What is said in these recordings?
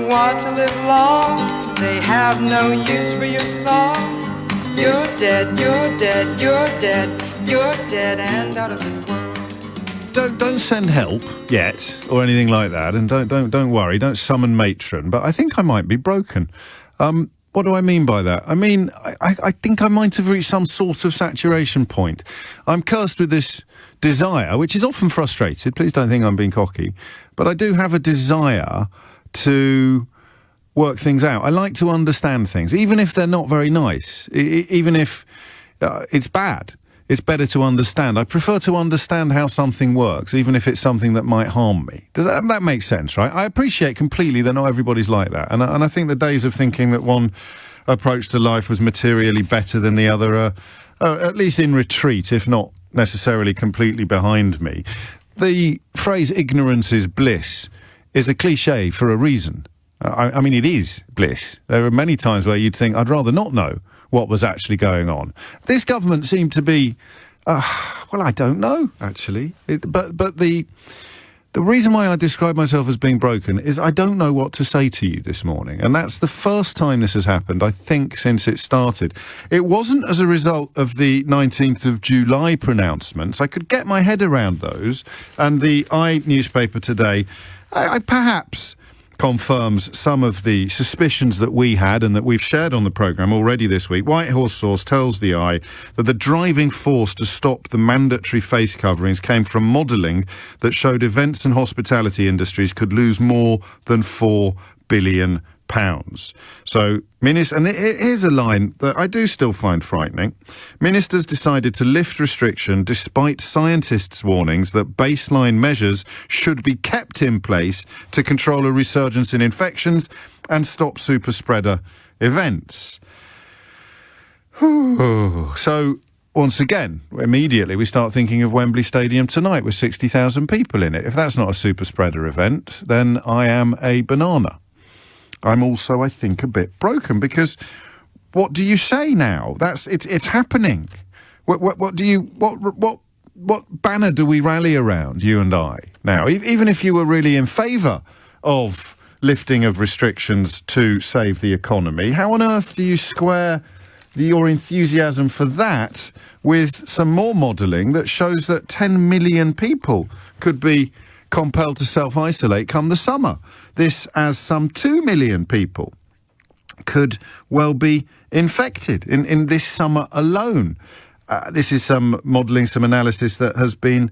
want to live long, they have no use for your song. You're dead, you're dead, you're dead, you're dead and out of this world. Don't send help yet or anything like that, and don't worry, don't summon matron. But I think I might be broken. What do I mean by that? I mean, I think I might have reached some sort of saturation point. I'm cursed with this desire, which is often frustrated. Please don't think I'm being cocky. But I do have a desire to work things out. I like to understand things, even if they're not very nice, even if it's bad. It's better to understand. I prefer to understand how something works, even if it's something that might harm me. Does that make sense, right? I appreciate completely that not everybody's like that. And I think the days of thinking that one approach to life was materially better than the other are at least in retreat, if not necessarily completely behind me. The phrase ignorance is bliss is a cliche for a reason. I mean, it is bliss. There are many times where you'd think, I'd rather not know what was actually going on. This government seemed to be, well, I don't know, actually. But the reason why I describe myself as being broken is I don't know what to say to you this morning. And that's the first time this has happened, I think, since it started. It wasn't as a result of the 19th of July pronouncements. I could get my head around those. And the newspaper today, I perhaps confirms some of the suspicions that we had and that we've shared on the programme already this week. White Horse source tells the Eye that the driving force to stop the mandatory face coverings came from modelling that showed events and hospitality industries could lose more than £4 billion. So, and here's a line that I do still find frightening. Ministers decided to lift restriction despite scientists' warnings that baseline measures should be kept in place to control a resurgence in infections and stop super spreader events. So, once again, immediately we start thinking of Wembley Stadium tonight with 60,000 people in it. If that's not a super spreader event, then I am a banana. I'm also, I think, a bit broken because what do you say now? It's happening. What banner do we rally around, you and I, now? Even if you were really in favour of lifting of restrictions to save the economy, how on earth do you square your enthusiasm for that with some more modelling that shows that 10 million people could be compelled to self-isolate come the summer? This as some 2 million people could well be infected in this summer alone. This is some modelling, some analysis that has been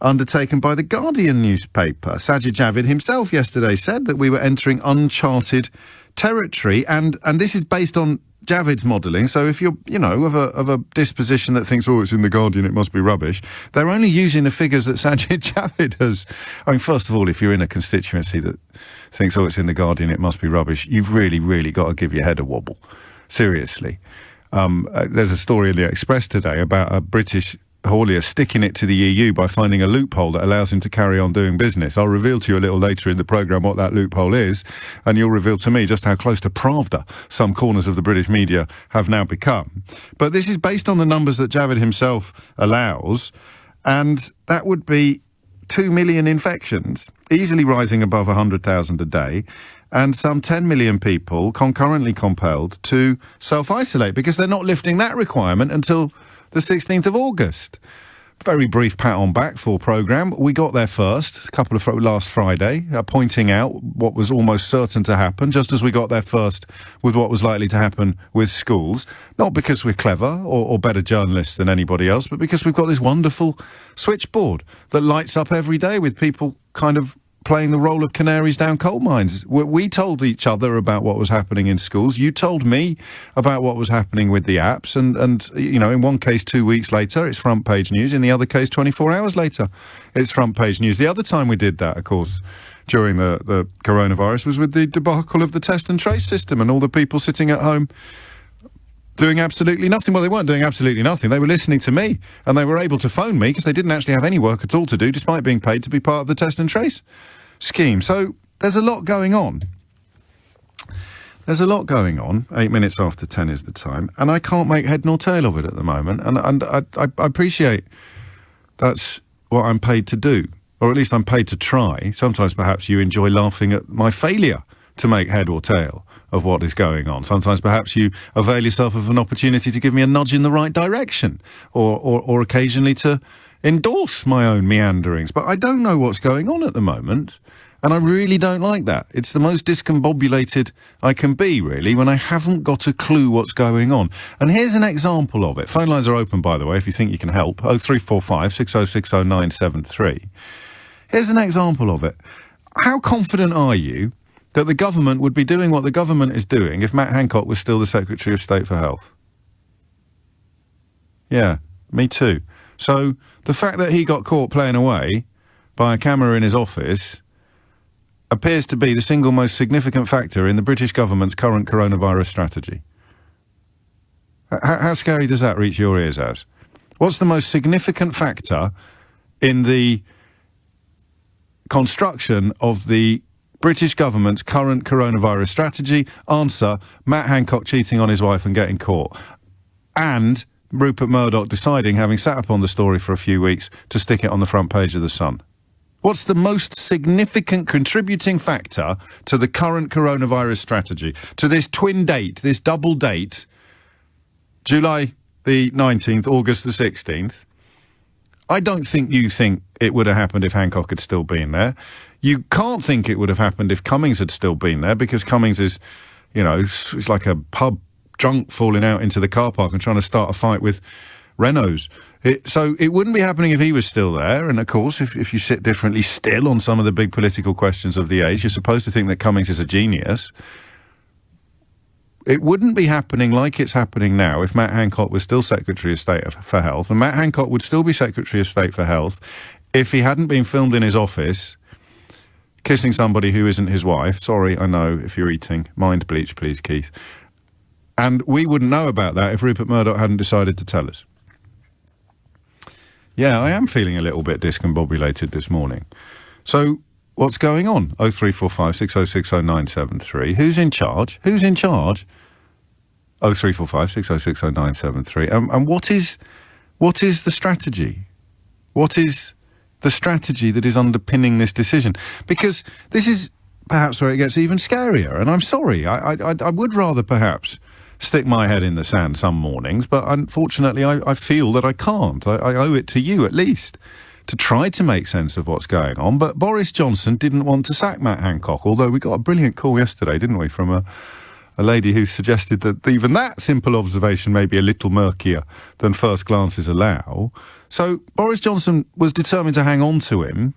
undertaken by the Guardian newspaper. Sajid Javid himself yesterday said that we were entering uncharted territory, and this is based on Javid's modelling. So if you're, of a disposition that thinks, it's in the Guardian, it must be rubbish, they're only using the figures that Sajid Javid has. I mean, first of all, if you're in a constituency that thinks, it's in the Guardian, it must be rubbish, you've really, really got to give your head a wobble. Seriously. There's a story in the Express today about a British haulier sticking it to the EU by finding a loophole that allows him to carry on doing business. I'll reveal to you a little later in the programme what that loophole is, and you'll reveal to me just how close to Pravda some corners of the British media have now become. But this is based on the numbers that Javid himself allows, and that would be 2 million infections, easily rising above 100,000 a day, and some 10 million people concurrently compelled to self-isolate because they're not lifting that requirement until the 16th of August. Very brief pat on back for programme. We got there first, last Friday, pointing out what was almost certain to happen, just as we got there first with what was likely to happen with schools. Not because we're clever or better journalists than anybody else, but because we've got this wonderful switchboard that lights up every day with people kind of playing the role of canaries down coal mines. We told each other about what was happening in schools. You told me about what was happening with the apps. And in one case, 2 weeks later, it's front page news. In the other case, 24 hours later, it's front page news. The other time we did that, of course, during the coronavirus was with the debacle of the test and trace system and all the people sitting at home doing absolutely nothing. Well, they weren't doing absolutely nothing. They were listening to me, and they were able to phone me because they didn't actually have any work at all to do, despite being paid to be part of the test and trace scheme. So there's a lot going on. There's a lot going on. 8 minutes after 10 is the time, and I can't make head nor tail of it at the moment. And I appreciate that's what I'm paid to do, or at least I'm paid to try. Sometimes perhaps you enjoy laughing at my failure to make head or tail of what is going on. Sometimes perhaps you avail yourself of an opportunity to give me a nudge in the right direction, or occasionally to endorse my own meanderings. But I don't know what's going on at the moment, and I really don't like that. It's the most discombobulated I can be, really, when I haven't got a clue what's going on. And here's an example of it. Phone lines are open, by the way, if you think you can help. 0345 6060 973. Here's an example of it. How confident are you that the government would be doing what the government is doing if Matt Hancock was still the Secretary of State for Health? Yeah, me too. So the fact that he got caught playing away by a camera in his office appears to be the single most significant factor in the British government's current coronavirus strategy. How scary does that reach your ears as? What's the most significant factor in the construction of the British government's current coronavirus strategy? Answer: Matt Hancock cheating on his wife and getting caught. And Rupert Murdoch deciding, having sat upon the story for a few weeks, to stick it on the front page of The Sun. What's the most significant contributing factor to the current coronavirus strategy? To this twin date, this double date, July the 19th, August the 16th. I don't think you think it would have happened if Hancock had still been there. You can't think it would have happened if Cummings had still been there, because Cummings is, you know, it's like a pub drunk falling out into the car park and trying to start a fight with Renaults. So it wouldn't be happening if he was still there. And of course, if you sit differently still on some of the big political questions of the age, you're supposed to think that Cummings is a genius. It wouldn't be happening like it's happening now if Matt Hancock was still Secretary of State for Health. And Matt Hancock would still be Secretary of State for Health if he hadn't been filmed in his office kissing somebody who isn't his wife. Sorry, I know, if you're eating. Mind bleach, please, Keith. And we wouldn't know about that if Rupert Murdoch hadn't decided to tell us. Yeah, I am feeling a little bit discombobulated this morning. So what's going on? 0345 6060 973. Who's in charge? Who's in charge? 0345 6060 973. And what is the strategy? What is the strategy that is underpinning this decision? Because this is perhaps where it gets even scarier. And I'm sorry, I would rather perhaps stick my head in the sand some mornings, but unfortunately I feel that I can't. I owe it to you, at least, to try to make sense of what's going on. But Boris Johnson didn't want to sack Matt Hancock, although we got a brilliant call yesterday, didn't we, from a lady who suggested that even that simple observation may be a little murkier than first glances allow. So Boris Johnson was determined to hang on to him,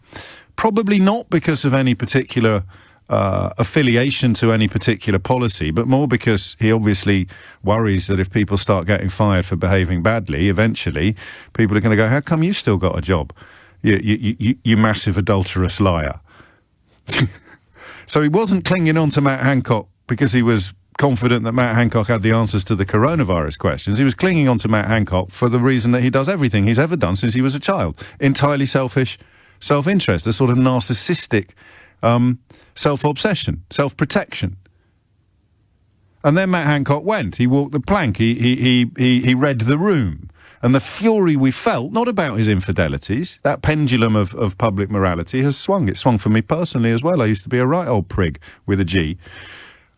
probably not because of any particular affiliation to any particular policy, but more because he obviously worries that if people start getting fired for behaving badly, eventually people are going to go, how come you've still got a job, you massive adulterous liar? So he wasn't clinging on to Matt Hancock because he was confident that Matt Hancock had the answers to the coronavirus questions. He was clinging on to Matt Hancock for the reason that he does everything he's ever done since he was a child. Entirely selfish self-interest, a sort of narcissistic self-obsession, self-protection. And then Matt Hancock went. He walked the plank. He read the room. And the fury we felt, not about his infidelities, that pendulum of public morality has swung. It swung for me personally as well. I used to be a right old prig with a G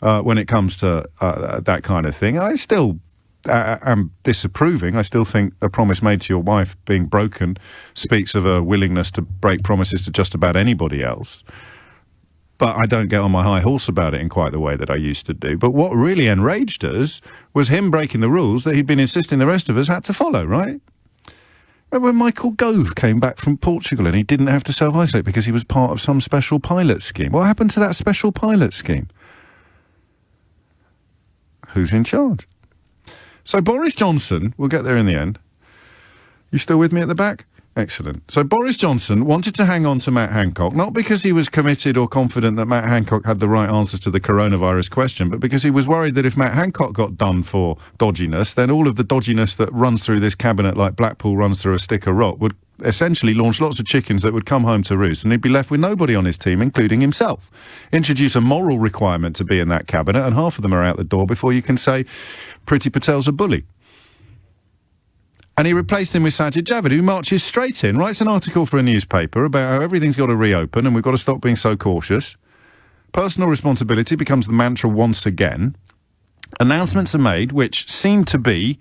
when it comes to that kind of thing. I still am disapproving. I still think a promise made to your wife being broken speaks of a willingness to break promises to just about anybody else. But I don't get on my high horse about it in quite the way that I used to do. But what really enraged us was him breaking the rules that he'd been insisting the rest of us had to follow, right? Remember when Michael Gove came back from Portugal and he didn't have to self-isolate because he was part of some special pilot scheme? What happened to that special pilot scheme? Who's in charge? So Boris Johnson, we'll get there in the end. You still with me at the back? Excellent. So Boris Johnson wanted to hang on to Matt Hancock, not because he was committed or confident that Matt Hancock had the right answers to the coronavirus question, but because he was worried that if Matt Hancock got done for dodginess, then all of the dodginess that runs through this cabinet like Blackpool runs through a stick of rock would essentially launch lots of chickens that would come home to roost, and he'd be left with nobody on his team, including himself. Introduce a moral requirement to be in that cabinet, and half of them are out the door before you can say Priti Patel's a bully. And he replaced him with Sajid Javid, who marches straight in, writes an article for a newspaper about how everything's got to reopen and we've got to stop being so cautious, Personal responsibility becomes the mantra once again. Announcements are made which seem to be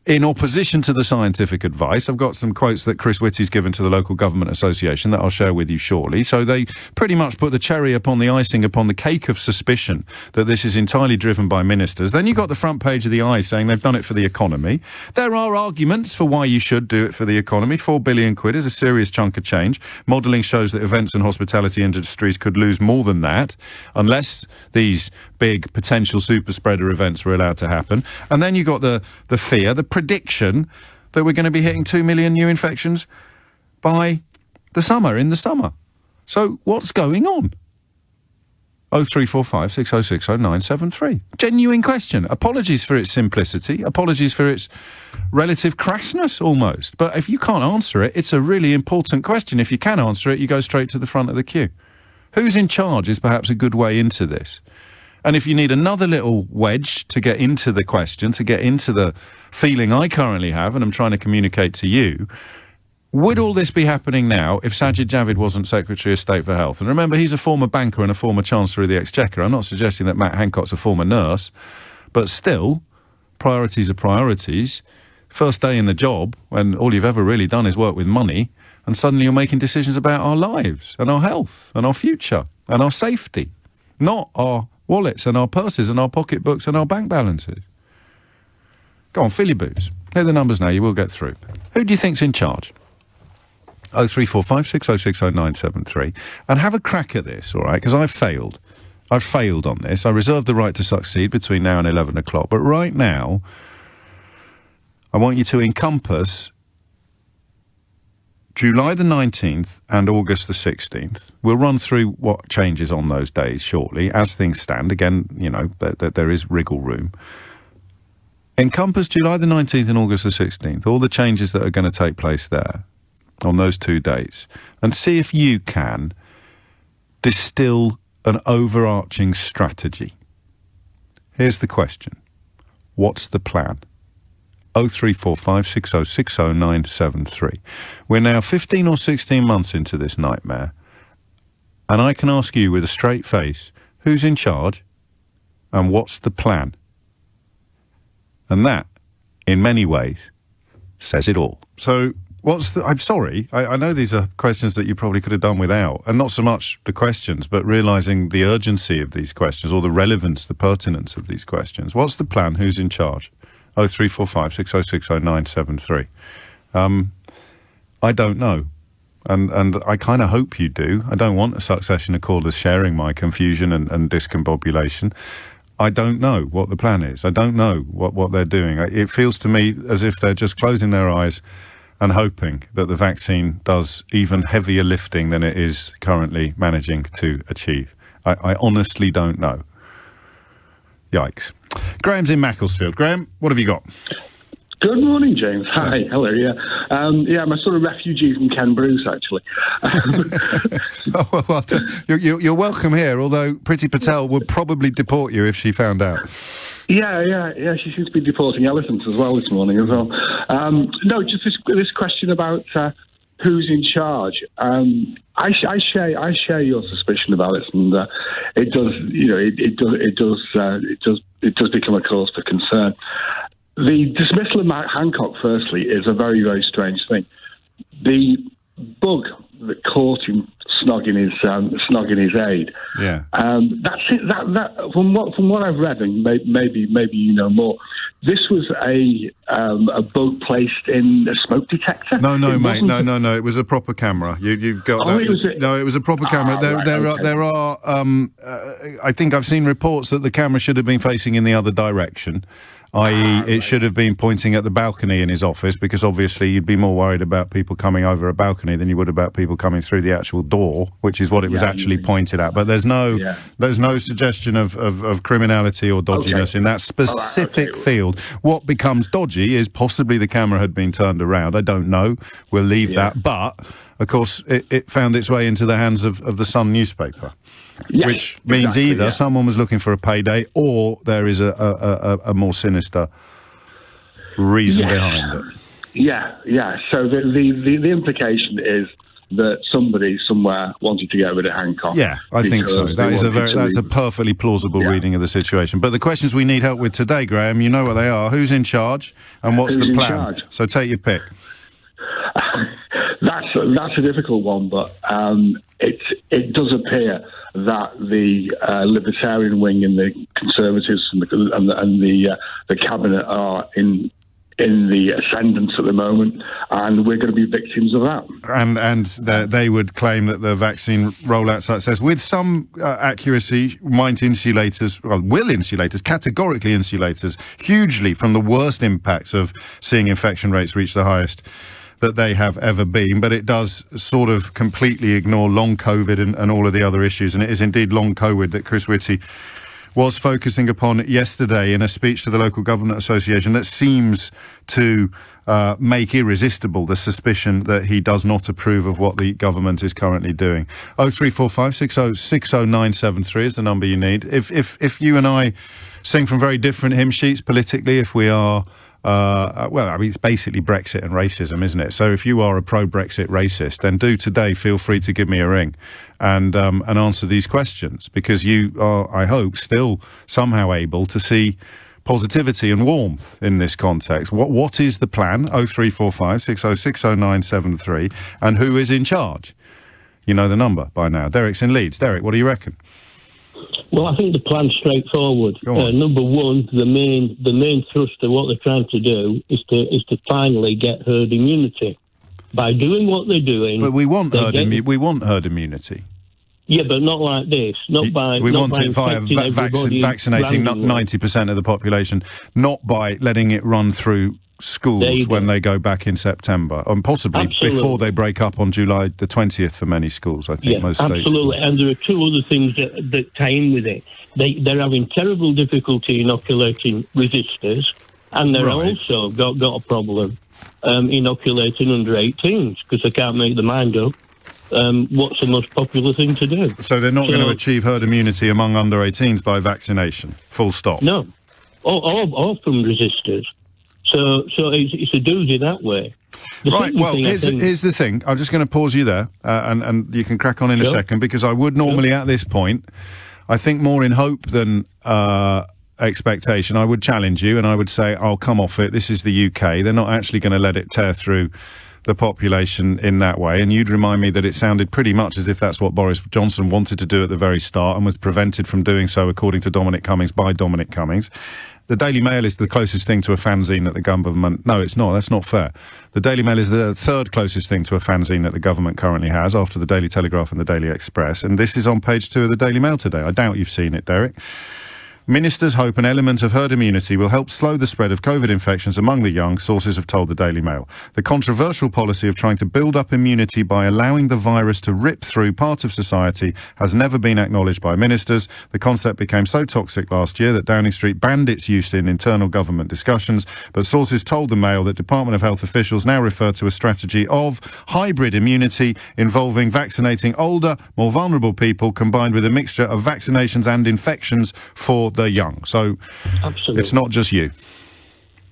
in opposition to the scientific advice. I've got some quotes that Chris Whitty's given to the local government association that I'll share with you shortly. So they pretty much put the cherry upon the icing upon the cake of suspicion that this is entirely driven by ministers. Then you've got the front page of the Eye saying they've done it for the economy. There are arguments for why you should do it for the economy. £4 billion is a serious chunk of change. Modelling shows that events and hospitality industries could lose more than that unless these big potential super spreader events were allowed to happen. And then you got the fear, the prediction that we're going to be hitting 2 million new infections by the summer. So what's going on? 0345 6060 973. Genuine question. Apologies for its simplicity. Apologies for its relative crassness almost. But if you can't answer it, it's a really important question. If you can answer it, you go straight to the front of the queue. Who's in charge is perhaps a good way into this. And if you need another little wedge to get into the question, to get into the feeling I currently have, and I'm trying to communicate to you, would all this be happening now if Sajid Javid wasn't Secretary of State for Health? And remember, he's a former banker and a former Chancellor of the Exchequer. I'm not suggesting that Matt Hancock's a former nurse, but still, priorities are priorities. First day in the job, when all you've ever really done is work with money, and suddenly you're making decisions about our lives and our health and our future and our safety, not our wallets and our purses and our pocketbooks and our bank balances. Go on, fill your boots. Here are the numbers now, you will get through. Who do you think's in charge? 0345 6060 973. And have a crack at this, all right, because I've failed. I've failed on this. I reserve the right to succeed between now and 11 o'clock. But right now, I want you to encompass July the 19th and August the 16th. We'll run through what changes on those days shortly. As things stand, again, you know, there is wriggle room. Encompass July the 19th and August the 16th, all the changes that are going to take place there on those 2 days, and see if you can distill an overarching strategy. Here's the question. What's the plan? 0345 6060 973. We're now 15 or 16 months into this nightmare, and I can ask you with a straight face, who's in charge and what's the plan? And that, in many ways, says it all. So, I'm sorry, I know these are questions that you probably could have done without, and not so much the questions, but realising the urgency of these questions, or the relevance, the pertinence of these questions. What's the plan? Who's in charge? 0345 6060 973. I don't know. And I kind of hope you do. I don't want a succession of callers sharing my confusion and discombobulation. I don't know what the plan is. I don't know what they're doing. It feels to me as if they're just closing their eyes and hoping that the vaccine does even heavier lifting than it is currently managing to achieve. I honestly don't know. Yikes. Graham's in Macclesfield. Graham, what have you got? Good morning, James. Hi, hello. Yeah, I'm a sort of refugee from Ken Bruce, actually. Oh, well, you're welcome here. Although Priti Patel would probably deport you if she found out. Yeah. She seems to be deporting elephants as well this morning as well. No, just this question about who's in charge. I share your suspicion about it, and it does become a cause for concern. The dismissal of Matt Hancock, firstly, is a very, very strange thing. The bug that caught him snogging his aide. Yeah. That's it. That from what I've read, and maybe you know more. This was a bug placed in a smoke detector. No, mate. No. It was a proper camera. You've got that. No, it was a proper camera. There are. I think I've seen reports that the camera should have been facing in the other direction. i.e. it should have been pointing at the balcony in his office, because obviously you'd be more worried about people coming over a balcony than you would about people coming through the actual door, which is what it was actually pointed at. But there's no suggestion of criminality or dodginess in that specific field. What becomes dodgy is possibly the camera had been turned around. I don't know. We'll leave that. But, of course, it found its way into the hands of the Sun newspaper. Yes, which means either someone was looking for a payday, or there is a more sinister reason behind it. Yeah. So the implication is that somebody somewhere wanted to get rid of Hancock. Yeah, I think so. because That's a perfectly plausible reading of the situation. But the questions we need help with today, Graham, you know what they are. Who's in charge and what's Who's the in plan? charge? So take your pick. That's a difficult one, but it does appear that the Libertarian wing and the Conservatives and the cabinet are in the ascendant at the moment, and we're going to be victims of that. And they would claim that the vaccine rollout success, with some accuracy, will insulate us, categorically insulate us hugely from the worst impacts of seeing infection rates reach the highest that they have ever been, but it does sort of completely ignore long COVID and all of the other issues, and it is indeed long COVID that Chris Whitty was focusing upon yesterday in a speech to the Local Government Association that seems to make irresistible the suspicion that he does not approve of what the government is currently doing. 0345 60 60973 is the number you need. If you and I sing from very different hymn sheets politically, if we are it's basically Brexit and racism, isn't it? So if you are a pro-Brexit racist, then do today feel free to give me a ring and answer these questions, because you are, I hope, still somehow able to see positivity and warmth in this context. What is the plan? 0345 60 60973, and who is in charge? You know the number by now. Derek's in Leeds. Derek, what do you reckon? Well, I think the plan's straightforward. Number one, the main thrust of what they're trying to do is to finally get herd immunity. By doing what they're doing, but we want herd immunity. Yeah, but not like this. We want it via vaccinating 90% of the population, not by letting it run through schools when they go back in September, and possibly before they break up on July the 20th for many schools, I think. Most states. Absolutely. And there are two other things that tie in with it. They're having terrible difficulty inoculating resistors, and they're also got a problem inoculating under 18s, because they can't make their mind up what's the most popular thing to do. So they're not going to achieve herd immunity among under 18s by vaccination, full stop? No, or from resistors. So it's a doozy that way. Right, well, here's the thing. I'm just going to pause you there, and you can crack on in a second, because I would normally at this point, I think more in hope than expectation, I would challenge you and I would say, oh, come off it. This is the UK. They're not actually going to let it tear through the population in that way. And you'd remind me that it sounded pretty much as if that's what Boris Johnson wanted to do at the very start and was prevented from doing so, according to Dominic Cummings, by Dominic Cummings. The Daily Mail is the closest thing to a fanzine that the government... No, it's not. That's not fair. The Daily Mail is the third closest thing to a fanzine that the government currently has, after the Daily Telegraph and the Daily Express. And this is on page 2 of the Daily Mail today. I doubt you've seen it, Derek. Ministers hope an element of herd immunity will help slow the spread of COVID infections among the young, sources have told the Daily Mail. The controversial policy of trying to build up immunity by allowing the virus to rip through part of society has never been acknowledged by ministers. The concept became so toxic last year that Downing Street banned its use in internal government discussions, but sources told the Mail that Department of Health officials now refer to a strategy of hybrid immunity involving vaccinating older, more vulnerable people combined with a mixture of vaccinations and infections for the young. So absolutely, it's not just you.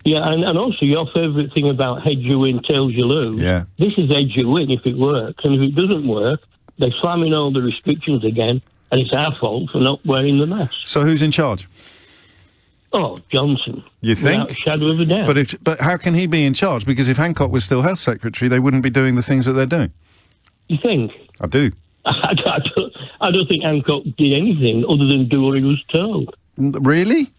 Yeah, and also your favourite thing about head you win, tails you lose. Yeah. This is head you win if it works, and if it doesn't work, they slam in all the restrictions again, and it's our fault for not wearing the mask. So who's in charge? Oh, Johnson. You think? Without a shadow of a doubt. But how can he be in charge? Because if Hancock was still health secretary, they wouldn't be doing the things that they're doing. You think? I do. I don't think Hancock did anything other than do what he was told. Really?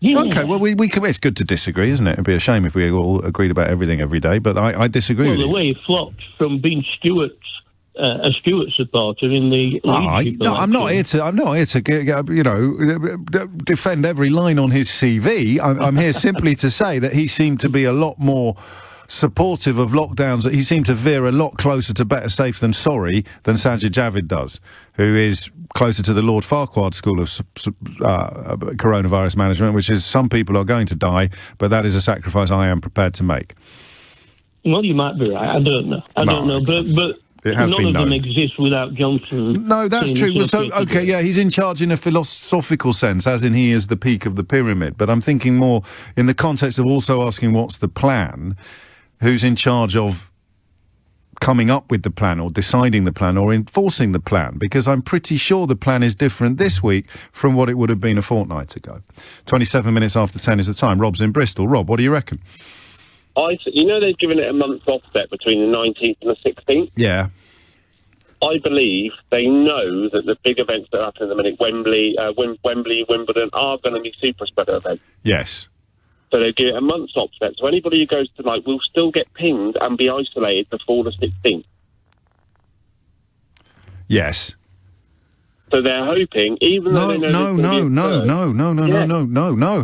Yeah. Okay, well, we can, it's good to disagree, isn't it? It'd be a shame if we all agreed about everything every day, but I disagree with you. Well, the way he flopped from being a Stewart supporter in the leadership I'm not here to defend every line on his CV. I'm here simply to say that he seemed to be a lot more supportive of lockdowns. He seemed to veer a lot closer to better safe than sorry than Sajid Javid does, who is closer to the Lord Farquhar school of coronavirus management, which is some people are going to die, but that is a sacrifice I am prepared to make. Well, you might be right. I don't know. I don't know, but it has none of them exist without Johnson. No, that's true. So, okay, yeah, he's in charge in a philosophical sense, as in he is the peak of the pyramid. But I'm thinking more in the context of also asking what's the plan, who's in charge of coming up with the plan or deciding the plan or enforcing the plan, because I'm pretty sure the plan is different this week from what it would have been a fortnight ago. 27 minutes after 10 is the time. Rob's in Bristol. Rob, what do you reckon? They've given it a month's offset between the 19th and the 16th. Yeah. I believe they know that the big events that happen in the minute, Wembley, Wimbledon, are going to be super spreader events. Yes. So they give it a month's offset. So anybody who goes tonight will still get pinged and be isolated before the 16th. Yes. So they're hoping, even though they know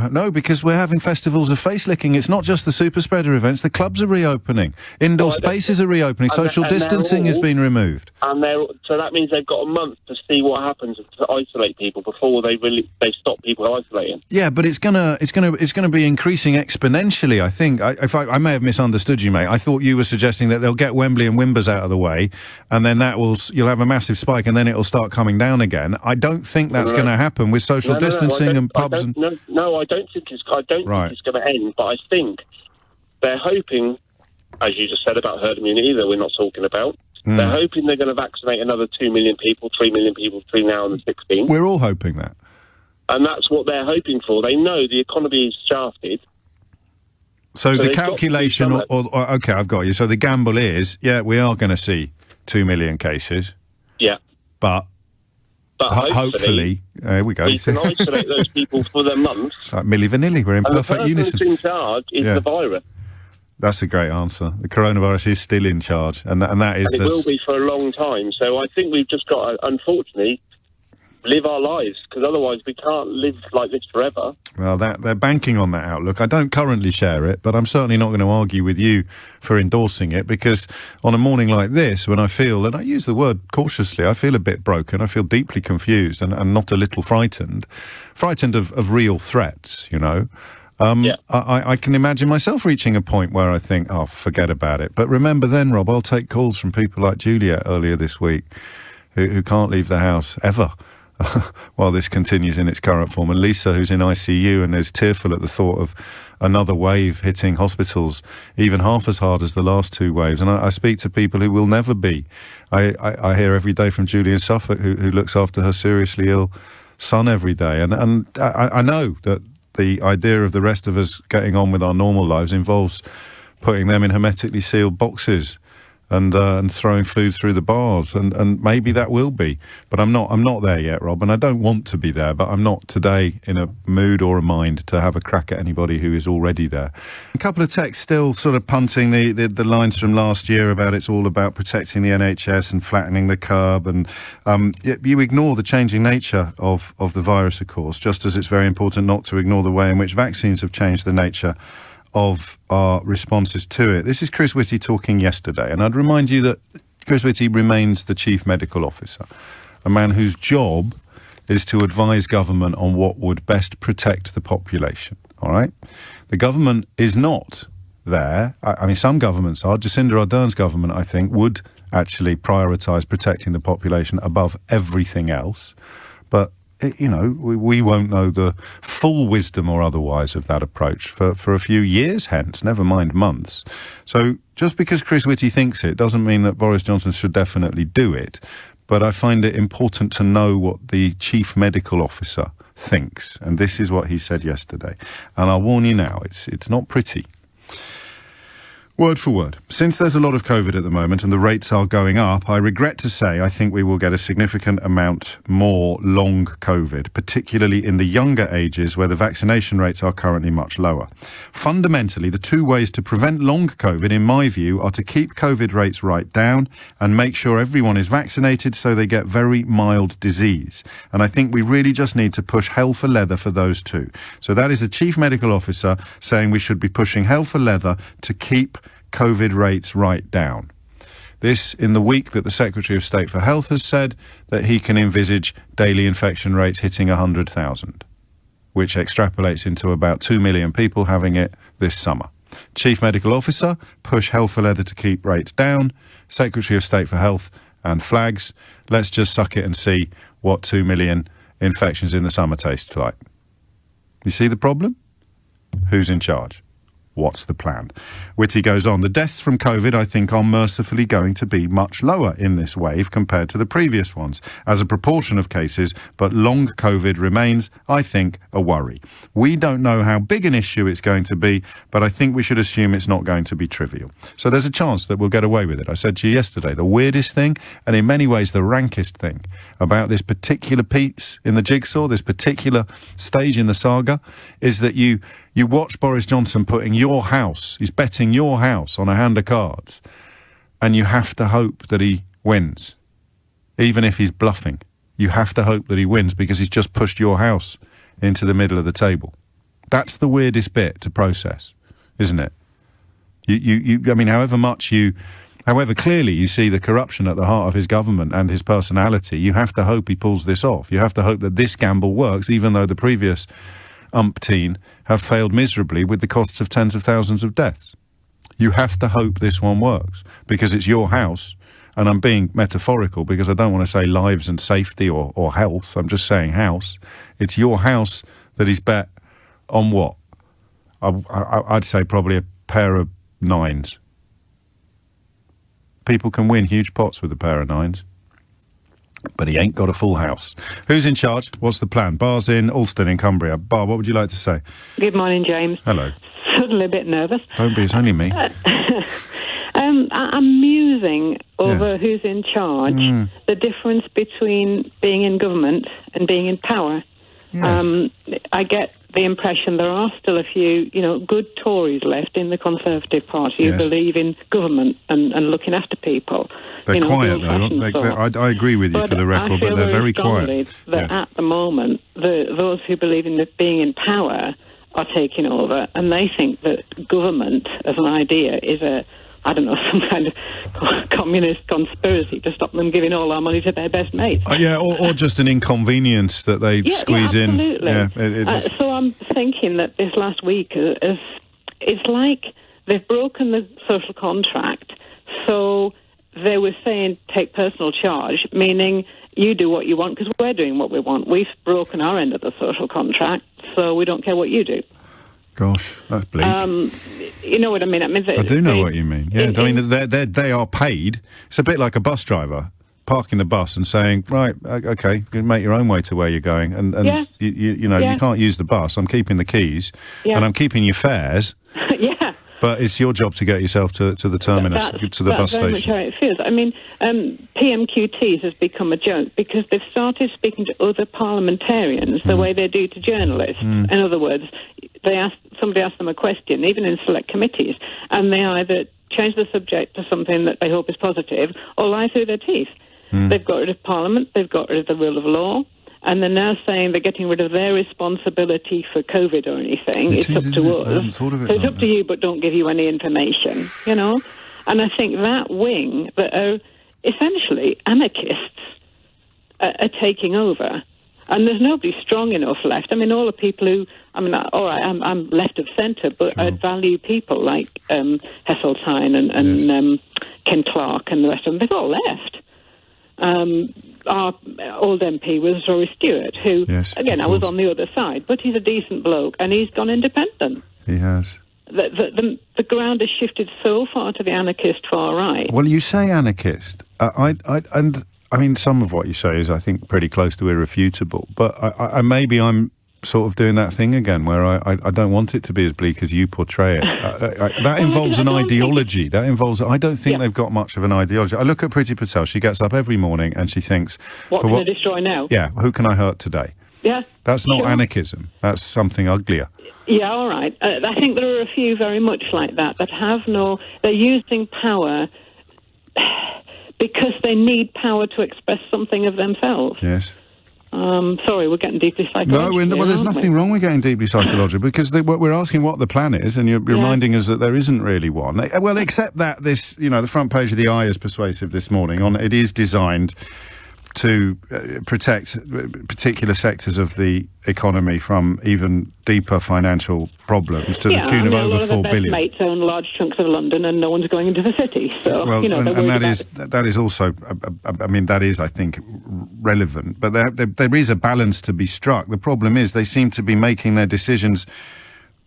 No, because we're having festivals of face licking. It's not just the super spreader events. The clubs are reopening. Indoor spaces are reopening. Social distancing has been removed. So that means they've got a month to see what happens to isolate people before they stop people isolating. Yeah, but it's gonna be increasing exponentially. I think. I may have misunderstood you, mate. I thought you were suggesting that they'll get Wembley and Wimbers out of the way, and then you'll have a massive spike, and then it'll start coming down again. I don't think that's going to happen with social distancing and pubs. I don't think it's going to end. But I think they're hoping, as you just said about herd immunity, that we're not talking about. They're hoping they're going to vaccinate another 2 million people, 3 million people between now and the 16th. We're all hoping that. And that's what they're hoping for. They know the economy is shafted. So the calculation, okay, I've got you. So the gamble is, we are going to see 2 million cases. Yeah. But hopefully, there we go. We can isolate those people for the month. It's like Milli Vanilli. We're in perfect unison. The person in charge is the virus. That's a great answer. The coronavirus is still in charge, and that is. And it will be for a long time. So I think we've just got to, unfortunately, live our lives, because otherwise we can't live like this forever. Well, they're banking on that outlook. I don't currently share it, but I'm certainly not going to argue with you for endorsing it, because on a morning like this, when I feel, and I use the word cautiously, I feel a bit broken, I feel deeply confused and not a little frightened of real threats, you know. I can imagine myself reaching a point where I think, forget about it. But remember then, Rob, I'll take calls from people like Juliet earlier this week who can't leave the house ever while this continues in its current form. And Lisa, who's in ICU and is tearful at the thought of another wave hitting hospitals, even half as hard as the last two waves. And I speak to people who will never be. I hear every day from Julie in Suffolk, who looks after her seriously ill son every day. And I know that the idea of the rest of us getting on with our normal lives involves putting them in hermetically sealed boxes and throwing food through the bars, and maybe that will be, but I'm not there yet, Rob, and I don't want to be there, but I'm not today in a mood or a mind to have a crack at anybody who is already there. A couple of texts still sort of punting the lines from last year about it's all about protecting the NHS and flattening the curve, and you ignore the changing nature of the virus, of course, just as it's very important not to ignore the way in which vaccines have changed the nature of our responses to it. This is Chris Whitty talking yesterday, and I'd remind you that Chris Whitty remains the Chief Medical Officer, a man whose job is to advise government on what would best protect the population, all right? The government is not there. I mean, some governments are. Jacinda Ardern's government, I think, would actually prioritise protecting the population above everything else, but we won't know the full wisdom or otherwise of that approach for a few years hence, never mind months. So just because Chris Whitty thinks it doesn't mean that Boris Johnson should definitely do it. But I find it important to know what the Chief Medical Officer thinks. And this is what he said yesterday. And I'll warn you now, it's not pretty. Word for word. Since there's a lot of COVID at the moment and the rates are going up, I regret to say I think we will get a significant amount more long COVID, particularly in the younger ages where the vaccination rates are currently much lower. Fundamentally, the two ways to prevent long COVID, in my view, are to keep COVID rates right down and make sure everyone is vaccinated so they get very mild disease. And I think we really just need to push hell for leather for those two. So that is the Chief Medical Officer saying we should be pushing hell for leather to keep COVID rates right down. This in the week that the Secretary of State for Health has said that he can envisage daily infection rates hitting 100,000, which extrapolates into about 2 million people having it this summer. Chief Medical Officer, push hell for leather to keep rates down. Secretary of State for Health and flags. Let's just suck it and see what 2 million infections in the summer tastes like. You see the problem? Who's in charge? What's the plan? Whitty goes on, the deaths from COVID, I think, are mercifully going to be much lower in this wave compared to the previous ones as a proportion of cases, but long COVID remains, I think, a worry. We don't know how big an issue it's going to be, but I think we should assume it's not going to be trivial. So there's a chance that we'll get away with it. I said to you yesterday, the weirdest thing, and in many ways the rankest thing, about this particular piece in the jigsaw, this particular stage in the saga, is that you watch Boris Johnson putting your house, he's betting your house on a hand of cards, and you have to hope that he wins. Even if he's bluffing, you have to hope that he wins because he's just pushed your house into the middle of the table. That's the weirdest bit to process, isn't it? I mean, however clearly you see the corruption at the heart of his government and his personality, you have to hope he pulls this off. You have to hope that this gamble works, even though the previous umpteen have failed miserably with the costs of tens of thousands of deaths. You have to hope this one works because it's your house, and I'm being metaphorical because I don't want to say lives and safety or health. I'm just saying house. It's your house that he's bet on what? I'd say probably a pair of nines. People can win huge pots with a pair of nines. But he ain't got a full house. Who's in charge? What's the plan? Bar's in Alston in Cumbria. Bar, what would you like to say? Good morning, James. Hello. Suddenly a bit nervous. Don't be, it's only me. I'm musing over who's in charge, the difference between being in government and being in power. Yes. I get the impression there are still a few, good Tories left in the Conservative Party who believe in government and looking after people. They're quiet, though. I agree with you for the record, but they're very quiet. That at the moment, those who believe in being in power are taking over, and they think that government as an idea is some kind of communist conspiracy to stop them giving all our money to their best mates. Or just an inconvenience that they squeeze in. Yeah, so I'm thinking that this last week it's like they've broken the social contract. So they were saying take personal charge, meaning you do what you want because we're doing what we want. We've broken our end of the social contract, so we don't care what you do. Gosh, that's bleak. You know what I mean? I do know what you mean. Yeah, they are paid. It's a bit like a bus driver parking the bus and saying, right, okay, you can make your own way to where you're going, and you can't use the bus. I'm keeping the keys, and I'm keeping your fares. Yeah. But it's your job to get yourself to the terminus, to the bus station. That's very much how it feels. I mean, PMQTs has become a joke because they've started speaking to other parliamentarians the way they do to journalists. In other words, somebody asks them a question, even in select committees, and they either change the subject to something that they hope is positive or lie through their teeth. They've got rid of Parliament, they've got rid of the rule of law, and they're now saying they're getting rid of their responsibility for COVID or anything. It's up to us. So it's up to you, but don't give you any information, And I think that wing that are essentially anarchists are taking over. And there's nobody strong enough left. I mean, all the people who, all right, I'm left of centre, but I'd value people like Heseltine and Ken Clark and the rest of them. They've all left. Our old MP was Rory Stewart, who, I was on the other side, but he's a decent bloke, and he's gone independent. He has. The ground has shifted so far to the anarchist far right. Well, you say anarchist. I mean, some of what you say is, I think, pretty close to irrefutable. But maybe I'm sort of doing that thing again where I don't want it to be as bleak as you portray it. That involves an ideology. I don't think they've got much of an ideology. I look at Priti Patel. She gets up every morning and she thinks... What can I destroy now? Yeah, who can I hurt today? Yeah. That's not anarchism. That's something uglier. Yeah, all right. I think there are a few very much like that have they're using power because they need power to express something of themselves. Yes. Sorry, we're getting deeply psychological. No, there's nothing wrong with getting deeply psychological because we're asking what the plan is, and you're reminding us that there isn't really one. Well, except that this, the front page of the Eye is persuasive this morning. It is designed to protect particular sectors of the economy from even deeper financial problems to the tune of over $4 billion. Mates own large chunks of London, and no one's going into the city. So that is also, that is, I think, relevant. But there is a balance to be struck. The problem is they seem to be making their decisions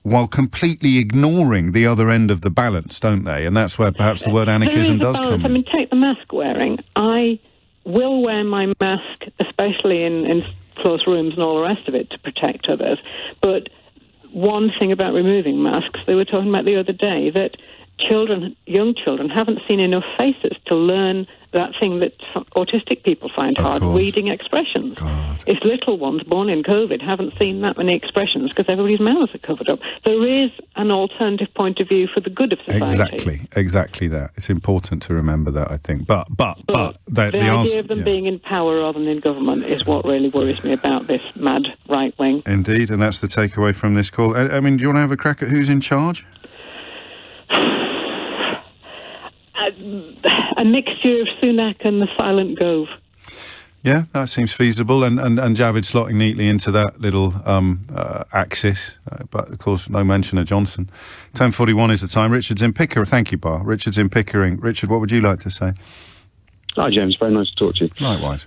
while completely ignoring the other end of the balance, don't they? And that's where perhaps the word anarchism does come in. I mean, take the mask wearing. I will wear my mask, especially in close rooms and all the rest of it, to protect others. But one thing about removing masks, they were talking about the other day, that young children haven't seen enough faces to learn that thing that autistic people find hard, reading expressions. God. If little ones born in COVID haven't seen that many expressions because everybody's mouths are covered up. There is an alternative point of view for the good of society. Exactly that. It's important to remember that, I think. But the idea of them being in power rather than in government is what really worries me about this mad right wing. Indeed, and that's the takeaway from this call. I mean, do you want to have a crack at who's in charge? A mixture of Sunak and the Silent Gove. Yeah, that seems feasible, and Javid slotting neatly into that little axis, but of course no mention of Johnson. 10:41 is the time. Richard's in Pickering. Thank you, Bar. Richard's in Pickering. Richard, what would you like to say? Hi, James. Very nice to talk to you. Likewise.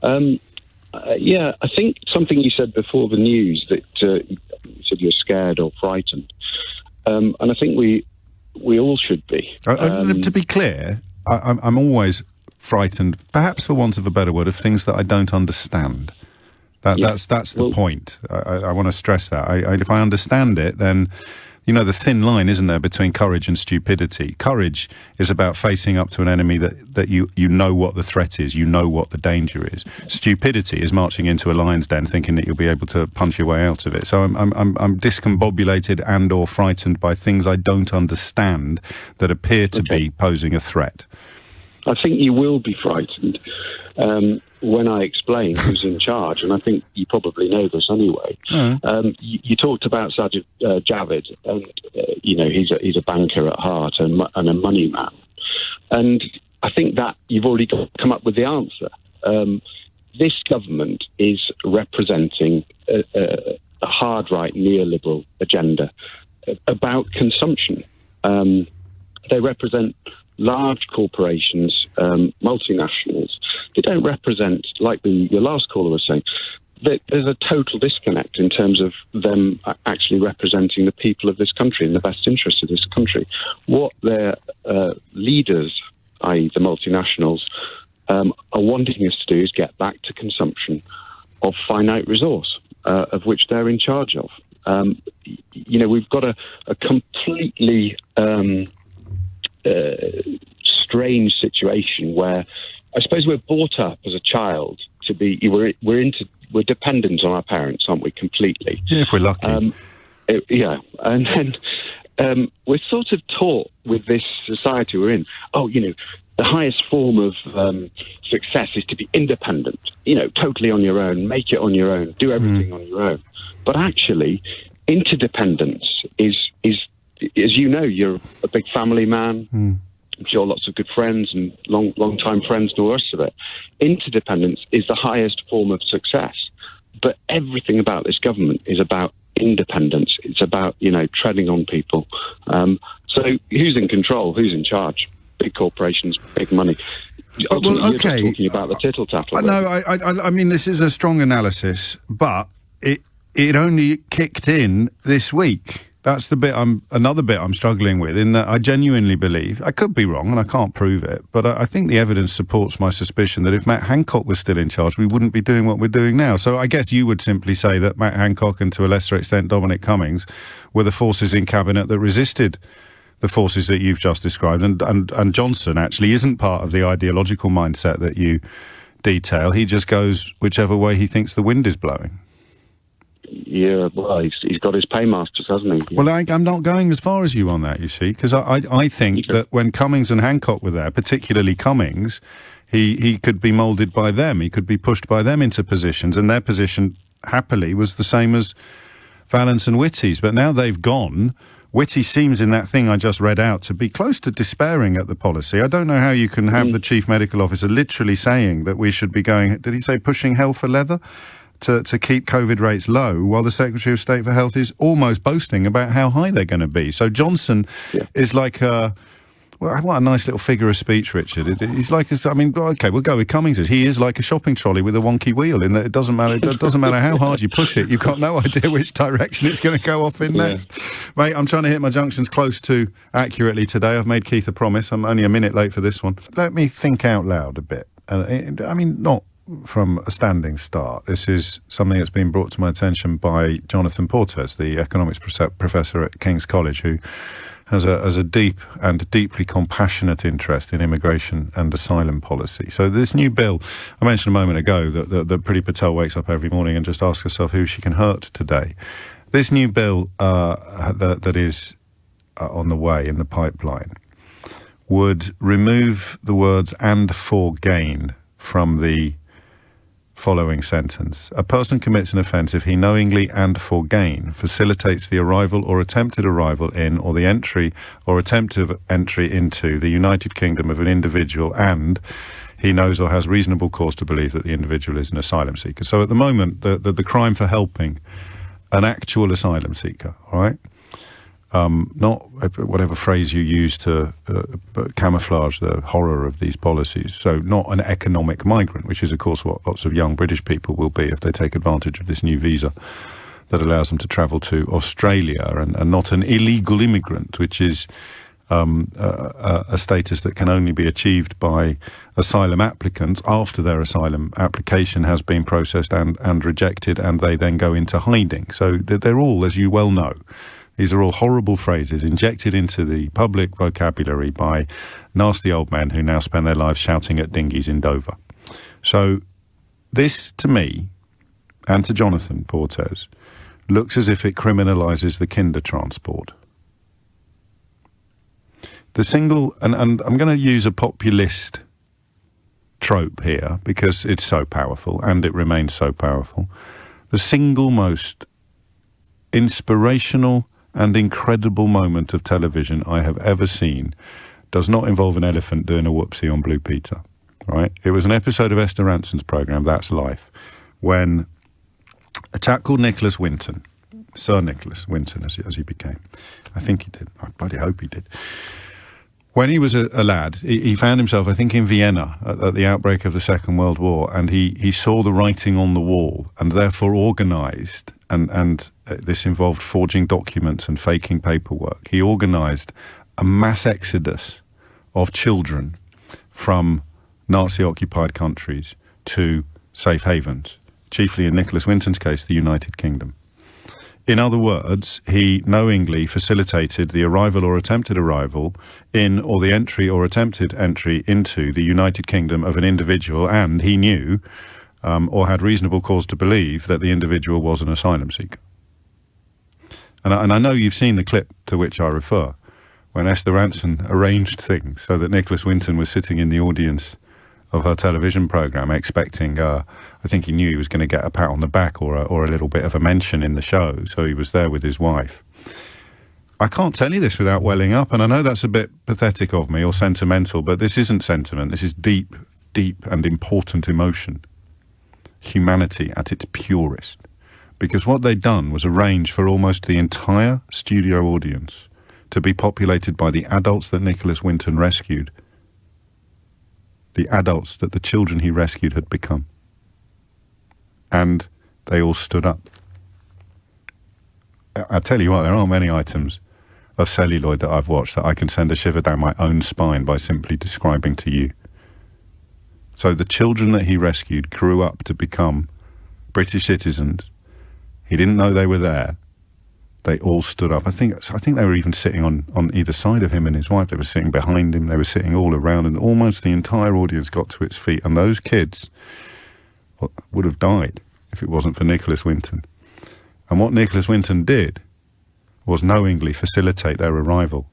Yeah, I think something you said before the news, that you said you're scared or frightened, and I think we all should be. To be clear, I'm always frightened, perhaps for want of a better word, of things that I don't understand. That's the point. I want to stress that. If I understand it, then, you know, the thin line, isn't there, between courage and stupidity. Courage is about facing up to an enemy that you know what the threat is, you know what the danger is. Stupidity is marching into a lion's den thinking that you'll be able to punch your way out of it. So I'm discombobulated and or frightened by things I don't understand that appear to be posing a threat. I think you will be frightened when I explain who's in charge, and I think you probably know this anyway. You talked about Sajid Javid, and you know he's a banker at heart and a money man, and I think that you've already come up with the answer. This government is representing a hard right neoliberal agenda about consumption. They represent large corporations, multinationals. They don't represent, like your last caller was saying, that there's a total disconnect in terms of them actually representing the people of this country and the best interests of this country. What their leaders, i.e. the multinationals, are wanting us to do is get back to consumption of finite resource, of which they're in charge of. You know, we've got a completely strange situation where I suppose we're brought up as a child to be we're dependent on our parents, aren't we? Completely. Yeah, if we're lucky. And then we're sort of taught with this society we're in. Oh, you know, the highest form of success is to be independent. You know, totally on your own, make it on your own, do everything on your own. But actually, interdependence is as you know, you're a big family man. I'm sure lots of good friends and long-time friends and all the rest of it. Interdependence is the highest form of success. But everything about this government is about independence. It's about, you know, treading on people. So who's in control? Who's in charge? Big corporations, big money. Ultimately, well, okay. You're talking about the tittle-tattle. No, I mean, this is a strong analysis, but it only kicked in this week. That's the bit another bit I'm struggling with, in that I genuinely believe, I could be wrong and I can't prove it, but I think the evidence supports my suspicion that if Matt Hancock was still in charge, we wouldn't be doing what we're doing now. So I guess you would simply say that Matt Hancock and to a lesser extent Dominic Cummings were the forces in cabinet that resisted the forces that you've just described. And Johnson actually isn't part of the ideological mindset that you detail. He just goes whichever way he thinks the wind is blowing. Yeah, well, he's got his paymasters, hasn't he? Well, I'm not going as far as you on that, you see, because I think that when Cummings and Hancock were there, particularly Cummings, he could be moulded by them. He could be pushed by them into positions, and their position, happily, was the same as Vallance and Whitty's. But now they've gone. Whitty seems, in that thing I just read out, to be close to despairing at the policy. I don't know how you can have the chief medical officer literally saying that we should be going, did he say pushing hell for leather? To keep COVID rates low, while the Secretary of State for Health is almost boasting about how high they're going to be. So Johnson is like what a nice little figure of speech, Richard. He's like, okay, we'll go with Cummings. He is like a shopping trolley with a wonky wheel, in that it doesn't matter how hard you push it, you've got no idea which direction it's going to go off in next. Mate, I'm trying to hit my junctions close to accurately today. I've made Keith a promise. I'm only a minute late for this one. Let me think out loud a bit. Not from a standing start. This is something that's been brought to my attention by Jonathan Portes, the economics professor at King's College, who has a deep and deeply compassionate interest in immigration and asylum policy. So this new bill, I mentioned a moment ago that Priti Patel wakes up every morning and just asks herself who she can hurt today. This new bill that is on the way in the pipeline would remove the words "and for gain" from the following sentence. A person commits an offence if he knowingly and for gain facilitates the arrival or attempted arrival in, or the entry or attempt of entry into, the United Kingdom of an individual, and he knows or has reasonable cause to believe that the individual is an asylum seeker. So at the moment, the crime for helping an actual asylum seeker, all right? Not whatever phrase you use to camouflage the horror of these policies. So not an economic migrant, which is, of course, what lots of young British people will be if they take advantage of this new visa that allows them to travel to Australia, and not an illegal immigrant, which is a status that can only be achieved by asylum applicants after their asylum application has been processed and rejected, and they then go into hiding. So they're all, as you well know, these are all horrible phrases injected into the public vocabulary by nasty old men who now spend their lives shouting at dinghies in Dover. So this, to me, and to Jonathan Portes, looks as if it criminalises the kinder transport. The single, and I'm going to use a populist trope here because it's so powerful and it remains so powerful. The single most inspirational and incredible moment of television I have ever seen does not involve an elephant doing a whoopsie on Blue Peter, right? It was an episode of Esther Ranson's programme, That's Life, when a chap called Nicholas Winton, Sir Nicholas Winton as he became, I think he did, I bloody hope he did. When he was a lad, he found himself, I think, in Vienna at the outbreak of the Second World War, and he saw the writing on the wall and therefore organised, and this involved forging documents and faking paperwork. He organised a mass exodus of children from Nazi-occupied countries to safe havens, chiefly in Nicholas Winton's case, the United Kingdom. In other words, he knowingly facilitated the arrival or attempted arrival in, or the entry or attempted entry into, the United Kingdom of an individual, and he knew or had reasonable cause to believe that the individual was an asylum seeker. And I know you've seen the clip to which I refer, when Esther Ranson arranged things so that Nicholas Winton was sitting in the audience of her television programme expecting, I think he knew he was going to get a pat on the back or a little bit of a mention in the show, so he was there with his wife. I can't tell you this without welling up, and I know that's a bit pathetic of me or sentimental, but this isn't sentiment, this is deep, deep and important emotion. Humanity at its purest. Because what they'd done was arrange for almost the entire studio audience to be populated by the adults that Nicholas Winton rescued, the adults that the children he rescued had become. And they all stood up. I tell you what, there aren't many items of celluloid that I've watched that I can send a shiver down my own spine by simply describing to you. So the children that he rescued grew up to become British citizens. He didn't know they were there. They all stood up. I think they were even sitting on either side of him and his wife. They were sitting behind him. They were sitting all around, and almost the entire audience got to its feet. And those kids would have died if it wasn't for Nicholas Winton. And what Nicholas Winton did was knowingly facilitate their arrival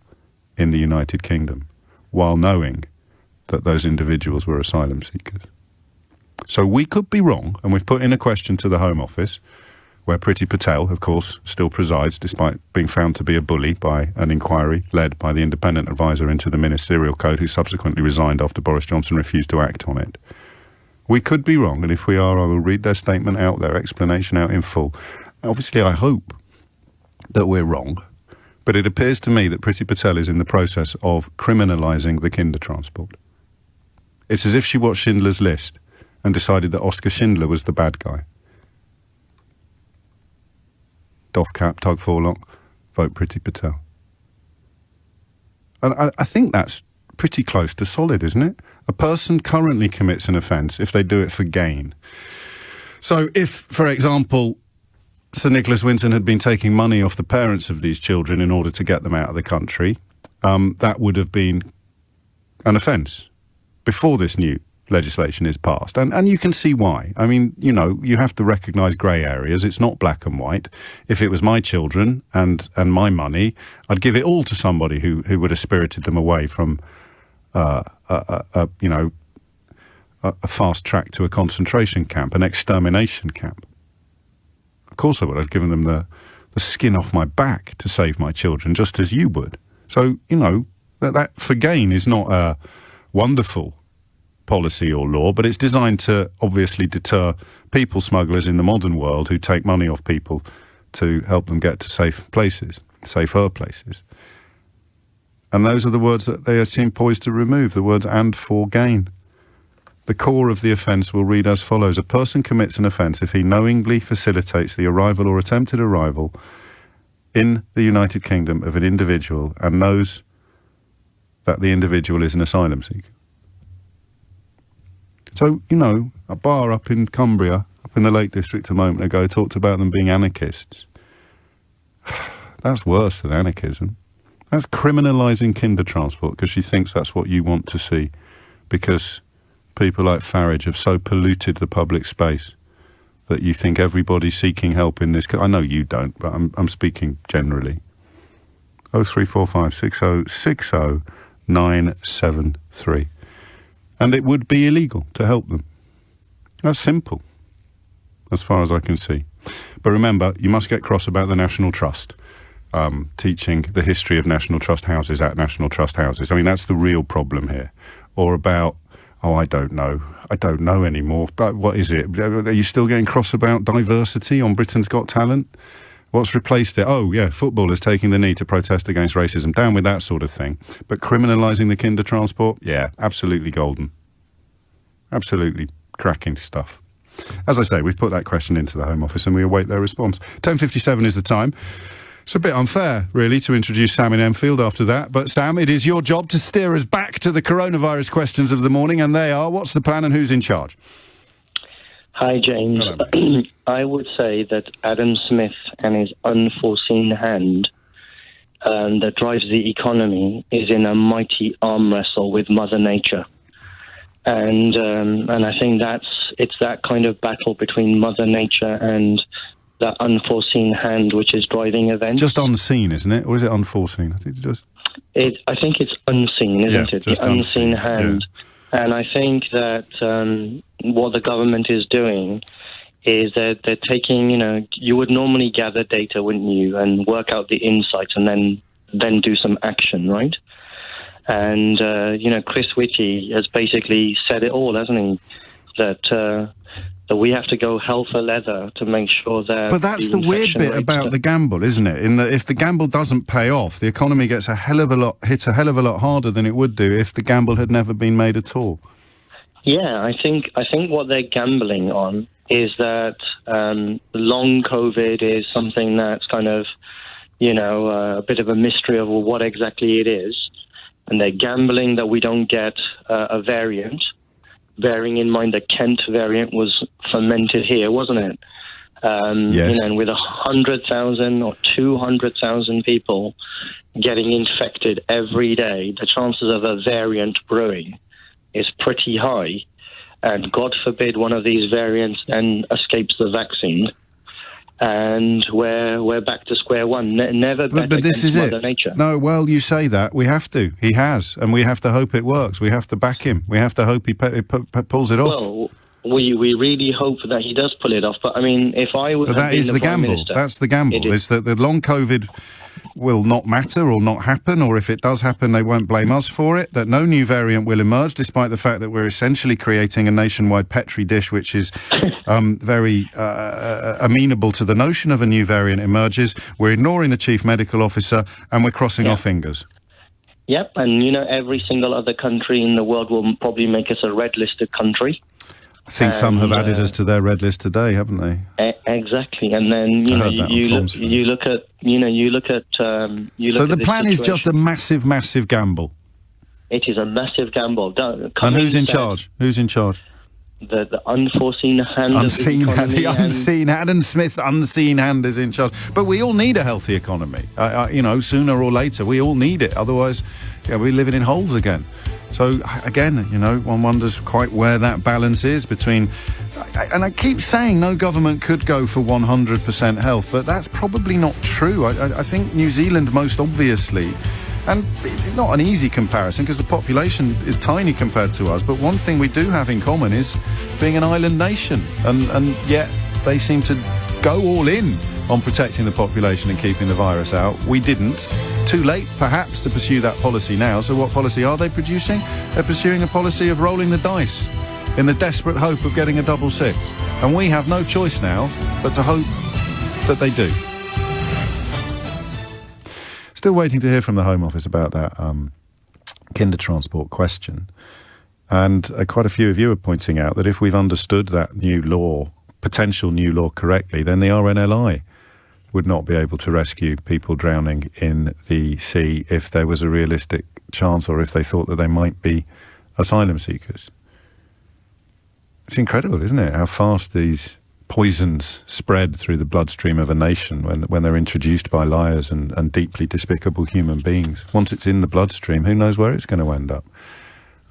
in the United Kingdom, while knowing that those individuals were asylum seekers. So we could be wrong, and we've put in a question to the Home Office, where Priti Patel, of course, still presides, despite being found to be a bully by an inquiry led by the independent advisor into the ministerial code, who subsequently resigned after Boris Johnson refused to act on it. We could be wrong, and if we are, I will read their statement out, their explanation out in full. Obviously, I hope that we're wrong, But it appears to me that Priti Patel is in the process of criminalising the Kindertransport. It's as if she watched Schindler's List and decided that Oscar Schindler was the bad guy. Doff cap, Tug Forlock, vote Priti Patel. And I think that's pretty close to solid, isn't it? A person currently commits an offence if they do it for gain. So if, for example, Sir Nicholas Winton had been taking money off the parents of these children in order to get them out of the country, that would have been an offence before this new legislation is passed. And you can see why. I mean, you know, you have to recognise grey areas. It's not black and white. If it was my children and my money, I'd give it all to somebody who would have spirited them away from, a fast track to a concentration camp, an extermination camp. Of course I would. I'd given them the skin off my back to save my children, just as you would. So, you know, that for gain is not a wonderful policy or law, but it's designed to obviously deter people smugglers in the modern world who take money off people to help them get to safer places. And those are the words that they seem poised to remove, the words "and for gain." The core of the offence will read as follows: a person commits an offence if he knowingly facilitates the arrival or attempted arrival in the United Kingdom of an individual and knows that the individual is an asylum seeker. So, you know, a bar up in Cumbria, up in the Lake District a moment ago, talked about them being anarchists. That's worse than anarchism. That's criminalising Kindertransport because she thinks that's what you want to see, because people like Farage have so polluted the public space that you think everybody seeking help in this... I know you don't, but I'm speaking generally. 0345 60 60 973. And it would be illegal to help them. That's simple, as far as I can see. But remember, you must get cross about the National Trust, teaching the history of National Trust houses at National Trust houses. I mean, that's the real problem here. Or about, I don't know anymore. But what is it? Are you still getting cross about diversity on Britain's Got Talent? What's replaced it? Oh, yeah, footballers taking the knee to protest against racism. Down with that sort of thing. But criminalising the Kindertransport? Yeah, absolutely golden. Absolutely cracking stuff. As I say, we've put that question into the Home Office and we await their response. 10:57 is the time. It's a bit unfair, really, to introduce Sam in Enfield after that. But, Sam, it is your job to steer us back to the coronavirus questions of the morning, and they are, what's the plan and who's in charge? Hi, James. Hello. I would say that Adam Smith and his unforeseen hand that drives the economy is in a mighty arm wrestle with Mother Nature. And I think it's that kind of battle between Mother Nature and that unforeseen hand which is driving events. It's just unseen, isn't it? Or is it unforeseen? I think it's just... I think it's unseen, isn't it? The unseen hand. Yeah. And I think that what the government is doing is that they're taking, you would normally gather data, wouldn't you, and work out the insights and then do some action, right? And, Chris Whitty has basically said it all, hasn't he? That we have to go hell for leather to make sure that... But that's the weird bit about the gamble, isn't it? In that if the gamble doesn't pay off, the economy gets hit a hell of a lot harder than it would do if the gamble had never been made at all. Yeah, I think what they're gambling on is that long COVID is something that's kind of, a bit of a mystery of what exactly it is. And they're gambling that we don't get a variant, bearing in mind the Kent variant was fermented here, wasn't it? Yes. And with 100,000 or 200,000 people getting infected every day, the chances of a variant brewing is pretty high. And God forbid one of these variants then escapes the vaccine. And we're back to square one. Never bet against Mother Nature. No, well, you say that. We have to. He has. And we have to hope it works. We have to back him. We have to hope he pulls it off. Well, we really hope that he does pull it off. But, I mean, if I was... But that is the gamble. That's the gamble. It's that the long COVID will not matter or not happen, or if it does happen, they won't blame us for it, that no new variant will emerge, despite the fact that we're essentially creating a nationwide Petri dish, which is very amenable to the notion of a new variant emerges. We're ignoring the chief medical officer, and we're crossing our fingers. Yep, and, every single other country in the world will probably make us a red-listed country. I think some have added us to their red list today, haven't they? Exactly, and then you look at. So the plan is just a massive, massive gamble. It is a massive gamble. And who's in charge? Who's in charge? The unforeseen hand. Unseen hand. The unseen hand. Adam Smith's unseen hand is in charge. But we all need a healthy economy. Sooner or later, we all need it. Otherwise, we're living in holes again. So, again, one wonders quite where that balance is between... And I keep saying no government could go for 100% health, but that's probably not true. I think New Zealand most obviously... And it's not an easy comparison because the population is tiny compared to us, but one thing we do have in common is being an island nation. And yet they seem to go all in on protecting the population and keeping the virus out. We didn't. Too late, perhaps, to pursue that policy now. So what policy are they producing? They're pursuing a policy of rolling the dice in the desperate hope of getting a double six. And we have no choice now but to hope that they do. Still waiting to hear from the Home Office about that kinder transport question. And quite a few of you are pointing out that if we've understood that potential new law correctly, then the RNLI would not be able to rescue people drowning in the sea if there was a realistic chance, or if they thought that they might be asylum seekers. It's incredible, isn't it, how fast these poisons spread through the bloodstream of a nation when they're introduced by liars and deeply despicable human beings. Once it's in the bloodstream, who knows where it's going to end up?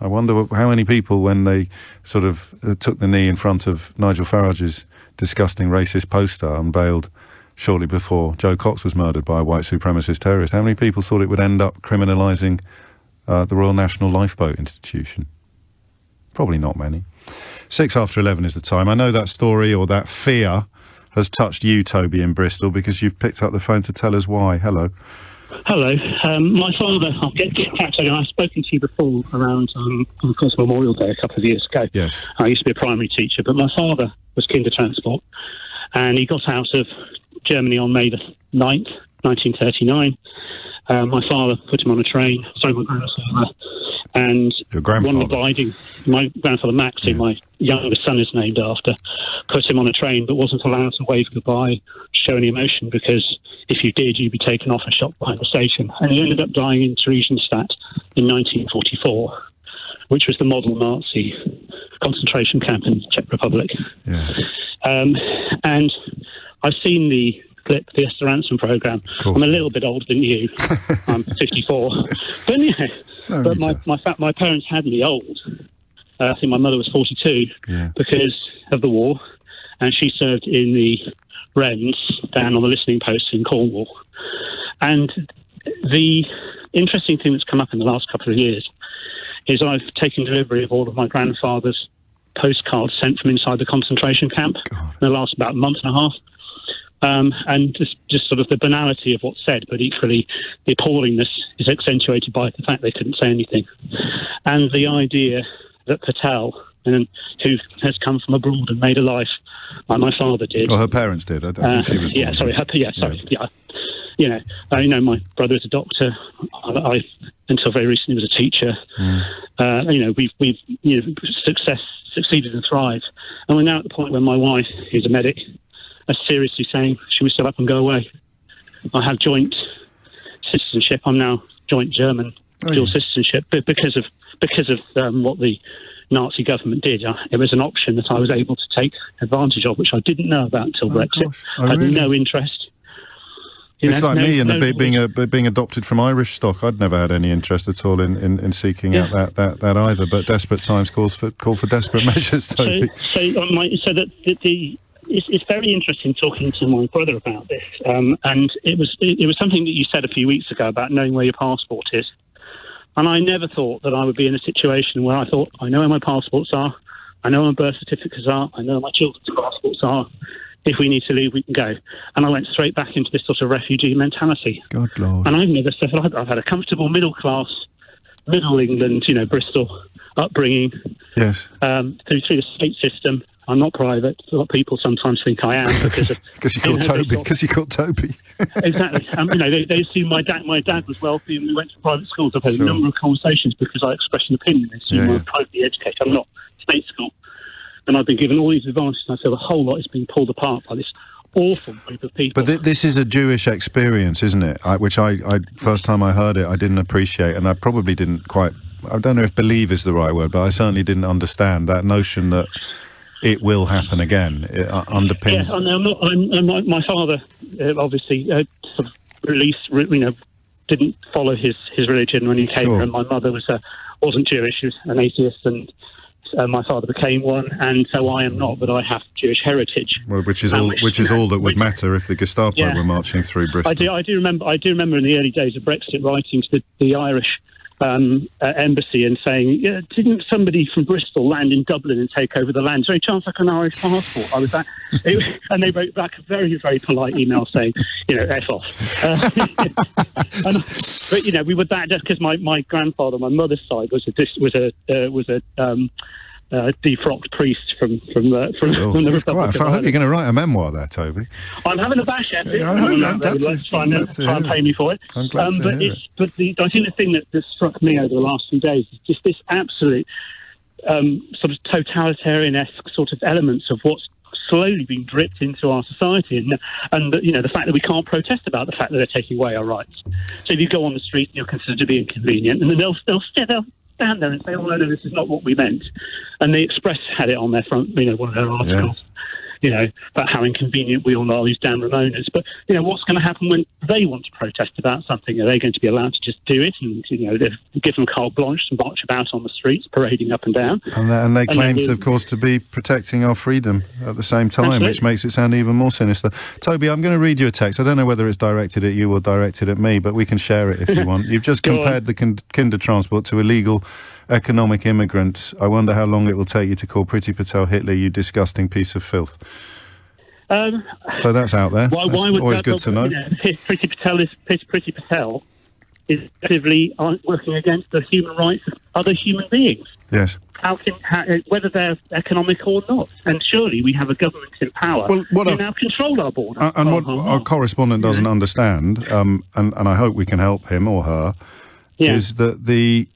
I wonder how many people, when they sort of took the knee in front of Nigel Farage's disgusting racist poster unveiled shortly before Joe Cox was murdered by a white supremacist terrorist, how many people thought it would end up criminalising the Royal National Lifeboat Institution? Probably not many. 11:06 is the time. I know that story, or that fear, has touched you, Toby, in Bristol, because you've picked up the phone to tell us why. Hello. Hello. My father, I'll get back to you. I've spoken to you before around, of course, Memorial Day a couple of years ago. Yes. I used to be a primary teacher, but my father was kinder transport, and he got out of Germany on May the 9th, 1939. My father put him on a train, my grandfather, and your grandfather? My grandfather Max, who my youngest son is named after, put him on a train but wasn't allowed to wave goodbye, show any emotion, because if you did, you'd be taken off and shot behind the station. And he ended up dying in Theresienstadt in 1944, which was the model Nazi concentration camp in the Czech Republic. Yeah. And I've seen the clip, the Esther Ransom programme. I'm a little bit older than you. I'm 54. But yeah, my parents had me old. I think my mother was 42 because of the war, and she served in the Wrens down on the listening post in Cornwall. And the interesting thing that's come up in the last couple of years is I've taken delivery of all of my grandfather's postcards sent from inside the concentration camp in the last about month and a half. And just sort of the banality of what's said, but equally the appallingness is accentuated by the fact they couldn't say anything. And the idea that Patel, who has come from abroad and made a life like my father did. Well, her parents did. I think she was born. You know, my brother is a doctor. I until very recently was a teacher. We've succeeded and thrived. And we're now at the point where my wife, who's a medic, are seriously saying, should we still up and go away? I have joint citizenship. I'm now joint German dual citizenship, but because of what the Nazi government did, it was an option that I was able to take advantage of, which I didn't know about until Brexit. I had no interest. It's like me being adopted from Irish stock. I'd never had any interest at all in seeking out that either. But desperate times call for desperate measures. Toby. It's very interesting talking to my brother about this, and it was something that you said a few weeks ago about knowing where your passport is. And I never thought that I would be in a situation where I thought, I know where my passports are, I know where my birth certificates are, I know where my children's passports are. if we need to leave, we can go. And I went straight back into this sort of refugee mentality. God, Lord. And I've never said, I've had a comfortable middle class, middle England, Bristol upbringing. Yes. Through the state system. I'm not private. A lot of people sometimes think I am because of because you called Toby. Because you called Toby. Exactly. They assume my dad was wealthy, and we went to private schools. I've had a number of conversations because I express an opinion. They assume I'm privately educated. I'm not. State school, and I've been given all these advantages. And I feel the whole lot is being pulled apart by this awful group of people. But this is a Jewish experience, isn't it? Which I first time I heard it, I didn't appreciate, and I probably didn't quite. I don't know if believe is the right word, but I certainly didn't understand that notion that it will happen again. It underpins. Yeah, I'm not. My father obviously sort of didn't follow his religion when he came here, and my mother wasn't Jewish; she was an atheist, and my father became one, and so I am not, but I have Jewish heritage. Well, which is all that would matter if the Gestapo were marching through Bristol. I do remember in the early days of Brexit writing to the Irish embassy and saying, didn't somebody from Bristol land in Dublin and take over the land? Is there any chance I can Irish passport? I was that, and they wrote back a very, very polite email saying, F off. But we were that just because my grandfather, my mother's side, was a defrocked priest from the Republic of I hope you're going to write a memoir there, Toby. I'm having a bash at it. Try and pay me for it. I'm glad to hear it. But I think the thing that struck me over the last few days is just this absolute sort of totalitarian-esque sort of elements of what's slowly being dripped into our society, and the fact that we can't protest about the fact that they're taking away our rights. So if you go on the street and you're considered to be inconvenient, and then they'll stand there and say, no, this is not what we meant. And the Express had it on their front, one of their articles, about how inconvenient we all are, these damn Ramonas. But, what's going to happen when they want to protest about something? Are they going to be allowed to just do it and, give them carte blanche and march about on the streets, parading up and down? And they claim, of course, to be protecting our freedom at the same time, which makes it sound even more sinister. Toby, I'm going to read you a text. I don't know whether it's directed at you or directed at me, but we can share it if you want. You've just compared the kinder transport to illegal economic immigrants. I wonder how long it will take you to call Priti Patel Hitler, you disgusting piece of filth. So that's out there. Why would always good to know. Priti Patel is actively working against the human rights of other human beings. Yes. Whether they're economic or not. And surely we have a government in power who now control our border. And what our correspondent doesn't understand, and I hope we can help him or her, is that the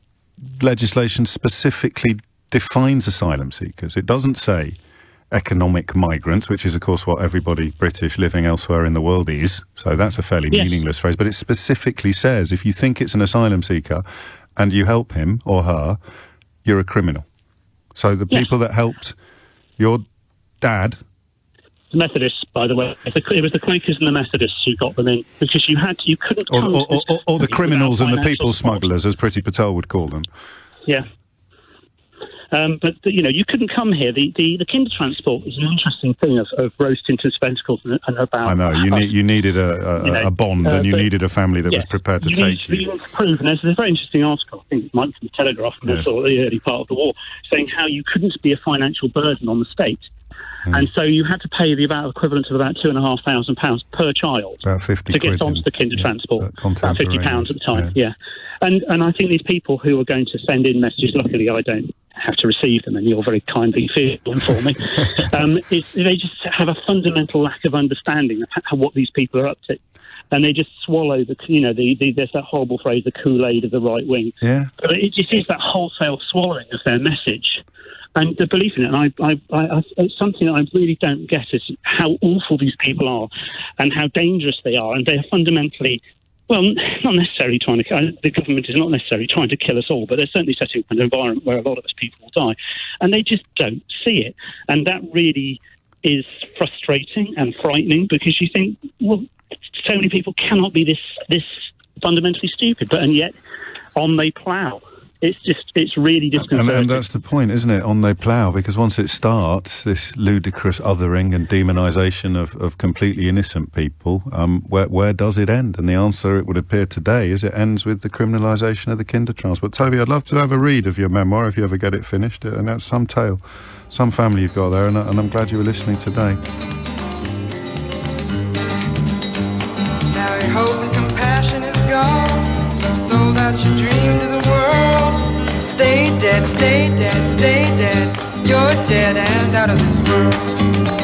legislation specifically defines asylum seekers. It doesn't say economic migrants, which is, of course, what everybody British living elsewhere in the world is. So that's a fairly meaningless phrase. But it specifically says if you think it's an asylum seeker and you help him or her, you're a criminal. So the people that helped your dad... The Methodists, by the way. It was the Quakers and the Methodists who got them in, because you couldn't... Or the criminals and the people smugglers, as Priti Patel would call them. Yeah. But, you couldn't come here. The kinder transport is an interesting thing of roasting to spectacles and about... I know. You needed a bond, and you needed a family that was prepared to take you. You need to prove, and there's a very interesting article, I think it might be from the Telegraph, from the early part of the war, saying how you couldn't be a financial burden on the state. And so you had to pay the equivalent of about £2,500 per child to get onto the kinder transport. About £50 at the time, And I think these people who are going to send in messages, luckily I don't have to receive them, and you're very kindly feeling for me, they just have a fundamental lack of understanding of what these people are up to. And they just swallow there's that horrible phrase, the Kool-Aid of the right wing. Yeah. But it just is that wholesale swallowing of their message. And the belief in it, and it's something that I really don't get, is how awful these people are and how dangerous they are. And they are fundamentally, not necessarily the government is not necessarily trying to kill us all, but they're certainly setting up an environment where a lot of us people will die. And they just don't see it. And that really is frustrating and frightening, because you think, so many people cannot be this fundamentally stupid, and yet on they plough. It's really disconcerting. And that's the point, isn't it? On they plough, because once it starts, this ludicrous othering and demonisation of completely innocent people, where does it end? And the answer, it would appear today, is it ends with the criminalisation of the kinder transport. Toby, I'd love to have a read of your memoir if you ever get it finished, and that's some tale, some family you've got there, and I'm glad you were listening today. hope and compassion is gone. You've sold out your dream to the world. Stay dead, stay dead, stay dead. You're dead and out of this world.